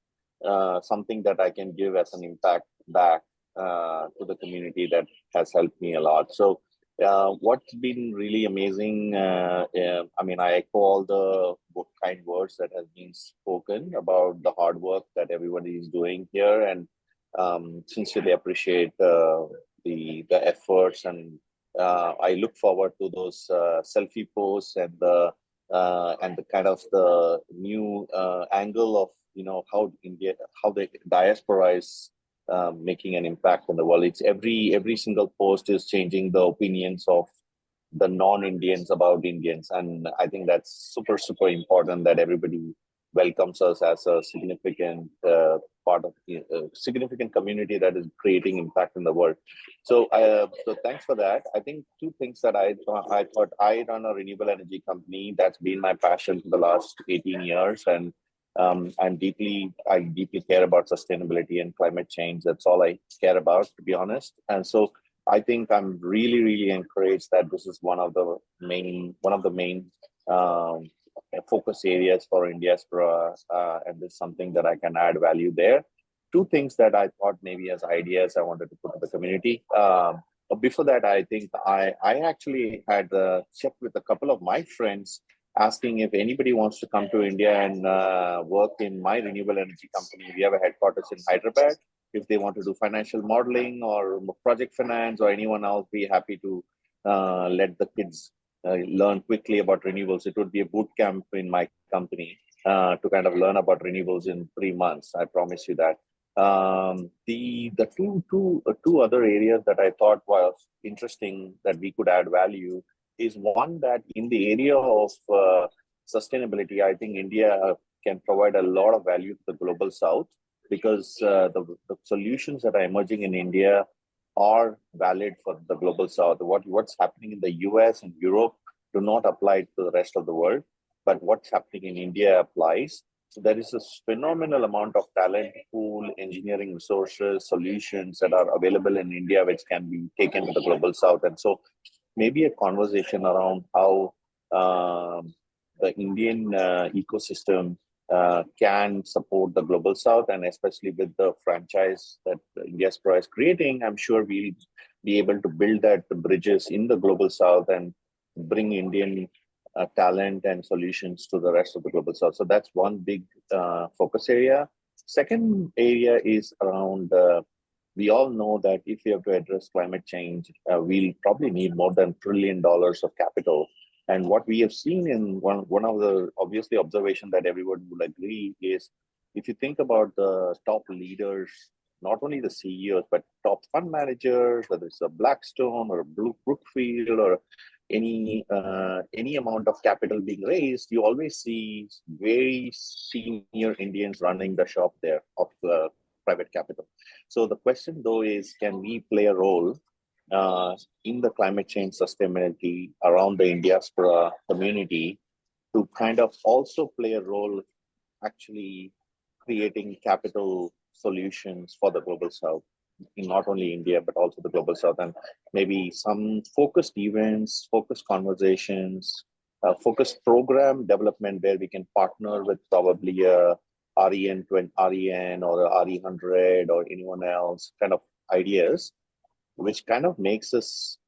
Speaker 9: something that I can give as an impact back to the community that has helped me a lot. So what's been really amazing, I mean, I echo all the kind words that has been spoken about the hard work that everybody is doing here, and sincerely appreciate the efforts, and I look forward to those selfie posts and the kind of the new angle of how the diaspora is making an impact in the world. It's every single post is changing the opinions of the non-Indians about Indians, and I think that's super important that everybody welcomes us as a significant part of significant community that is creating impact in the world. So thanks for that. I think two things that I thought I run a renewable energy company. That's been my passion for the last 18 years, and I deeply care about sustainability and climate change. That's all I care about, to be honest. And so I think I'm really encouraged that this is one of the main focus areas for Indiaspora, and this is something that I can add value there. Two things that I thought maybe as ideas I wanted to put to the community. But before that, I think I actually had checked with a couple of my friends, asking if anybody wants to come to India and work in my renewable energy company. We have a headquarters in Hyderabad. If they want to do financial modeling or project finance or anyone else, be happy to let the kids learn quickly about renewables. It would be a boot camp in my company to kind of learn about renewables in 3 months. I promise you that. The two other areas that I thought was interesting that we could add value is one, that in the area of sustainability, I think India can provide a lot of value to the global south, because the solutions that are emerging in India are valid for the global south. What's happening in the US and Europe do not apply to the rest of the world, but what's happening in India applies. So there is a phenomenal amount of talent pool, engineering resources, solutions that are available in India, which can be taken to the global south. And so maybe a conversation around how the Indian ecosystem can support the global south, and especially with the franchise that Indiaspora is creating, I'm sure we'll be able to build that bridges in the global south and bring Indian talent and solutions to the rest of the global south. So that's one big focus area. Second area is around, we all know that if we have to address climate change, we'll probably need more than $1 trillion of capital. And what we have seen in one of the obviously observation that everyone will agree is, if you think about the top leaders, not only the CEOs, but top fund managers, whether it's a Blackstone or a Brookfield or any amount of capital being raised, you always see very senior Indians running the shop there of the private capital. So the question though is, can we play a role in the climate change sustainability around the Indiaspora community to kind of also play a role actually creating capital solutions for the global south, in not only India, but also the global south, and maybe some focused events, focused conversations, focused program development where we can partner with probably a REN or a RE100 or anyone else, kind of ideas, which kind of makes us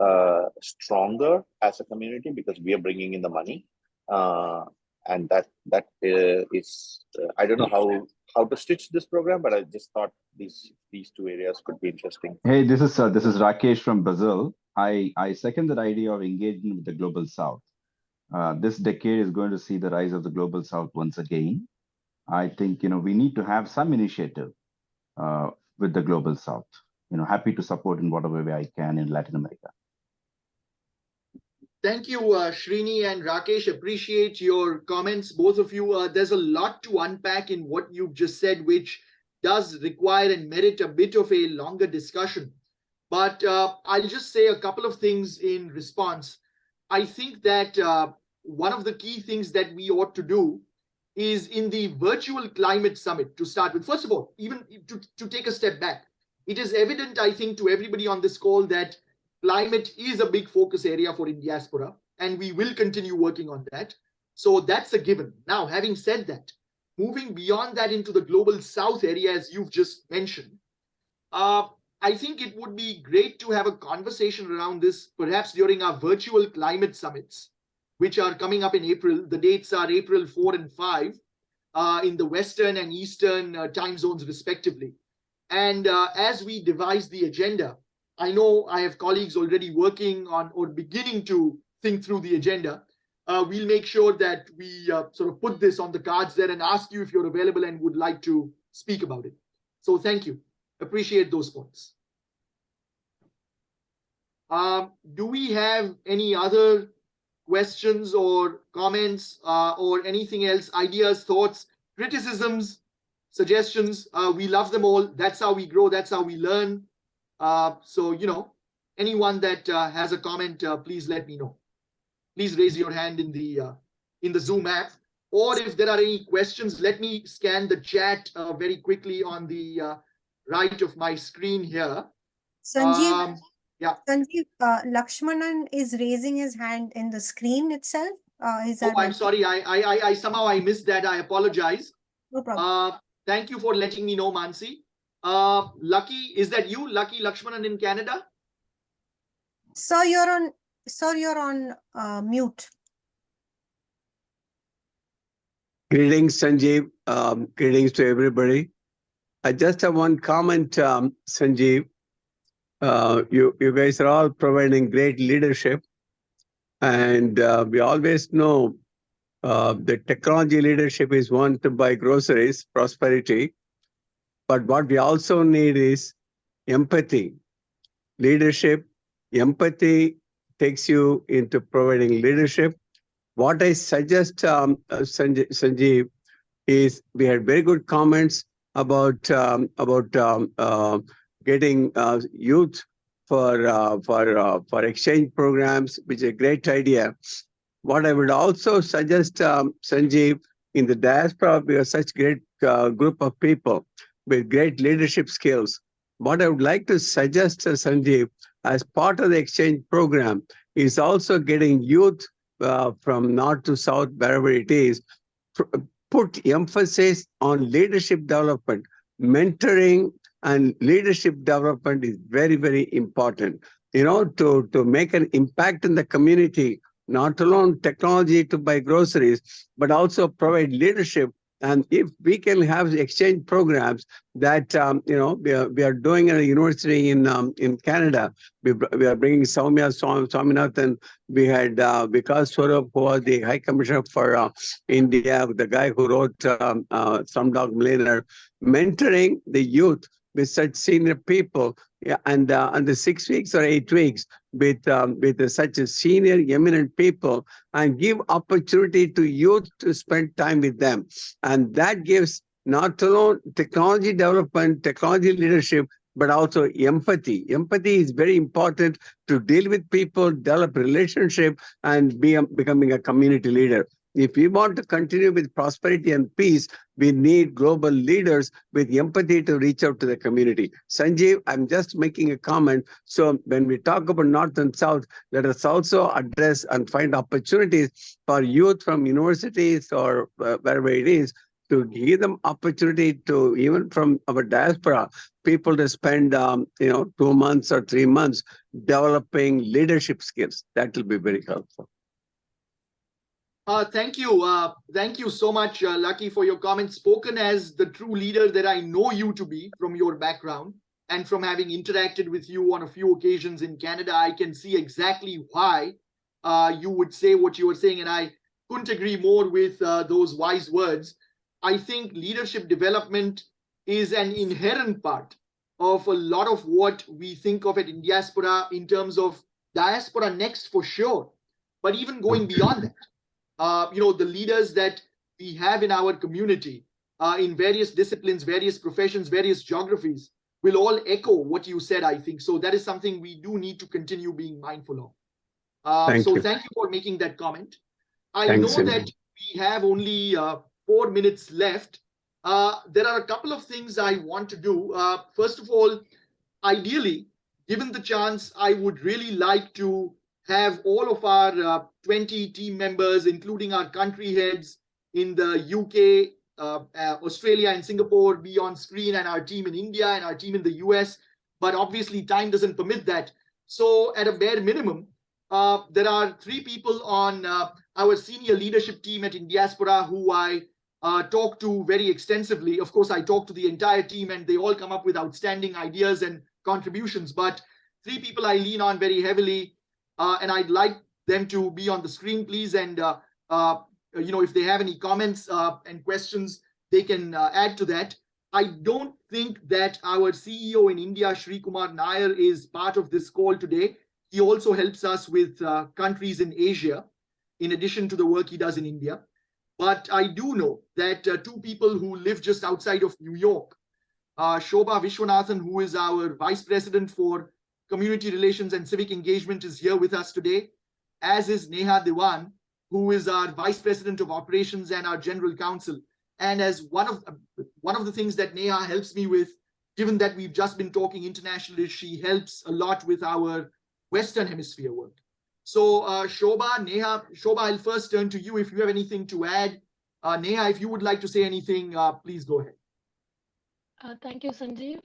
Speaker 9: stronger as a community, because we are bringing in the money. And that is, I don't know how to stitch this program, but I just thought these two areas could be interesting.
Speaker 10: Hey, this is Rakesh from Brazil. I second that idea of engaging with the global south. This decade is going to see the rise of the global south once again. I think we need to have some initiative with the global south. Happy to support in whatever way I can in Latin America.
Speaker 1: Thank you, Srini and Rakesh. Appreciate your comments, both of you. There's a lot to unpack in what you've just said, which does require and merit a bit of a longer discussion. But I'll just say a couple of things in response. I think that one of the key things that we ought to do is in the virtual climate summit to start with. First of all, even to take a step back, it is evident, I think, to everybody on this call that climate is a big focus area for Indiaspora, and we will continue working on that. So that's a given. Now, having said that, moving beyond that into the global south area, as you've just mentioned, I think it would be great to have a conversation around this, perhaps during our virtual climate summits, which are coming up in April. The dates are April 4 and 5 in the Western and Eastern time zones, respectively. And as we devise the agenda, I know I have colleagues already working on or beginning to think through the agenda. We'll make sure that we sort of put this on the cards there and ask you if you're available and would like to speak about it. So thank you. Appreciate those points. Do we have any other questions or comments or anything else, ideas, thoughts, criticisms, suggestions? We love them all. That's how we grow. That's how we learn. So, you know, anyone that has a comment, please let me know. Please raise your hand in the Zoom app. Or if there are any questions, let me scan the chat very quickly on the right of my screen here.
Speaker 11: Sanjeev,
Speaker 1: yeah.
Speaker 11: Sanjeev, Lakshmanan is raising his hand in the screen itself.
Speaker 1: I'm sorry. I somehow I missed that. I apologize.
Speaker 11: No problem.
Speaker 1: Thank you for letting me know, Mansi. Lucky, is that you, Lucky Lakshmanan in Canada?
Speaker 11: Sir, you're on mute.
Speaker 12: Greetings, Sanjeev. Greetings to everybody. I just have one comment, Sanjeev. You guys are all providing great leadership, and we always know the technology leadership is one to buy groceries, prosperity. But what we also need is empathy. Leadership, empathy takes you into providing leadership. What I suggest, Sanjeev, is we had very good comments about getting youth for exchange programs, which is a great idea. What I would also suggest, Sanjeev, in the diaspora, we are such great group of people with great leadership skills. What I would like to suggest, Sanjeev, as part of the exchange program, is also getting youth from north to south, wherever it is, put emphasis on leadership development. Mentoring and leadership development is very, very important. You know, to make an impact in the community, not alone technology to buy groceries, but also provide leadership. And if we can have exchange programs that, you know, we are doing at a university in Canada, we are bringing Soumya Swaminathan. We had Vikas Swarup, who was the High Commissioner for India, the guy who wrote Slumdog Millionaire, mentoring the youth with such senior people, and the 6 weeks or 8 weeks with such a senior eminent people, and give opportunity to youth to spend time with them. And that gives not alone technology development, technology leadership, but also empathy. Empathy is very important to deal with people, develop relationship, and becoming a community leader. If we want to continue with prosperity and peace, we need global leaders with empathy to reach out to the community. Sanjeev, I'm just making a comment. So when we talk about North and South, let us also address and find opportunities for youth from universities or wherever it is, to give them opportunity to, even from our diaspora, people to spend 2 months or 3 months developing leadership skills. That will be very helpful.
Speaker 1: Thank you. Thank you so much, Lucky, for your comments. Spoken as the true leader that I know you to be from your background and from having interacted with you on a few occasions in Canada, I can see exactly why you would say what you were saying. And I couldn't agree more with those wise words. I think leadership development is an inherent part of a lot of what we think of at Indiaspora in terms of Diaspora Next for sure, but even going beyond that. The leaders that we have in our community in various disciplines, various professions, various geographies will all echo what you said, I think. So that is something we do need to continue being mindful of. Thank you for making that comment. I know that we have only 4 minutes left. There are a couple of things I want to do. First of all, ideally, given the chance, I would really like to have all of our 20 team members, including our country heads in the UK, Australia and Singapore, be on screen, and our team in India and our team in the US. But obviously time doesn't permit that. So at a bare minimum, there are 3 people on our senior leadership team at Indiaspora who I talk to very extensively. Of course, I talk to the entire team and they all come up with outstanding ideas and contributions, but 3 people I lean on very heavily, and I'd like them to be on the screen, please. And if they have any comments and questions, they can add to that. I don't think that our CEO in India, Shri Kumar Nair, is part of this call today. He also helps us with countries in Asia, in addition to the work he does in India. But I do know that 2 people who live just outside of New York, Shobha Vishwanathan, who is our Vice President for Community Relations and Civic Engagement, is here with us today, as is Neha Dewan, who is our Vice President of Operations and our General Counsel. And as one of the things that Neha helps me with, given that we've just been talking internationally, she helps a lot with our Western Hemisphere work. So Shobha, Neha, Shobha, I'll first turn to you if you have anything to add. Neha, if you would like to say anything, please go ahead.
Speaker 13: Thank you, Sanjeev.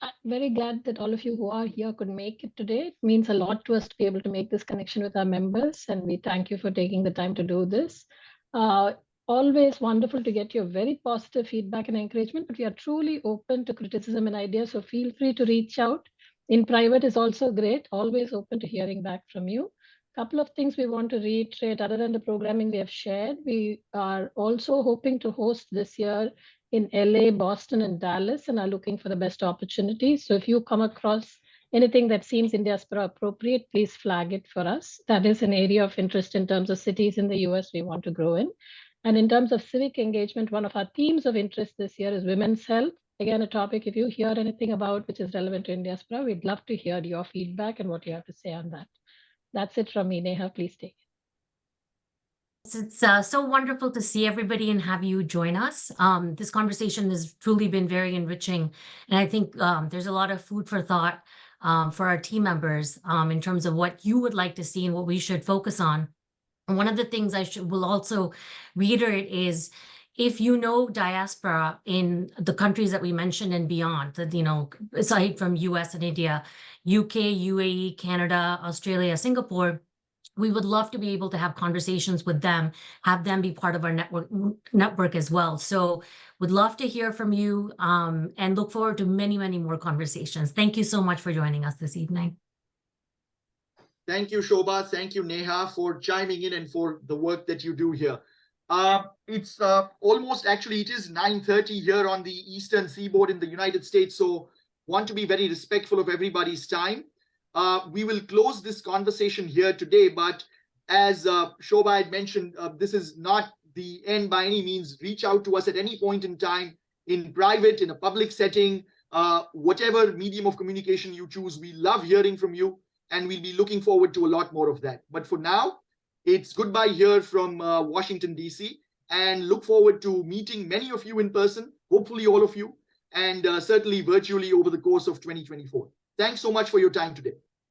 Speaker 13: I'm very glad that all of you who are here could make it today. It means a lot to us to be able to make this connection with our members, and we thank you for taking the time to do this. Always wonderful to get your very positive feedback and encouragement, but we are truly open to criticism and ideas, so feel free to reach out. In private is also great, always open to hearing back from you. Couple of things we want to reiterate, other than the programming we have shared. We are also hoping to host this year in LA, Boston, and Dallas, and are looking for the best opportunities. So if you come across anything that seems Indiaspora appropriate, please flag it for us. That is an area of interest in terms of cities in the US we want to grow in. And in terms of civic engagement, one of our themes of interest this year is women's health. Again, a topic, if you hear anything about which is relevant to Indiaspora, we'd love to hear your feedback and what you have to say on that. That's it from me. Neha, please take it.
Speaker 14: It's so wonderful to see everybody and have you join us. This conversation has truly been very enriching. And I think there's a lot of food for thought for our team members in terms of what you would like to see and what we should focus on. And one of the things will also reiterate is, if you know diaspora in the countries that we mentioned and beyond, that, aside from US and India, UK, UAE, Canada, Australia, Singapore, we would love to be able to have conversations with them, have them be part of our network as well. So would love to hear from you and look forward to many, many more conversations. Thank you so much for joining us this evening.
Speaker 1: Thank you, Shobha. Thank you, Neha, for chiming in and for the work that you do here. It's almost, actually, it is 9:30 here on the Eastern Seaboard in the United States. So want to be very respectful of everybody's time. We will close this conversation here today, but as Shobha had mentioned, this is not the end by any means. Reach out to us at any point in time, in private, in a public setting, whatever medium of communication you choose. We love hearing from you, and we'll be looking forward to a lot more of that. But for now, it's goodbye here from Washington, DC, and look forward to meeting many of you in person, hopefully all of you, and certainly virtually over the course of 2024. Thanks so much for your time today.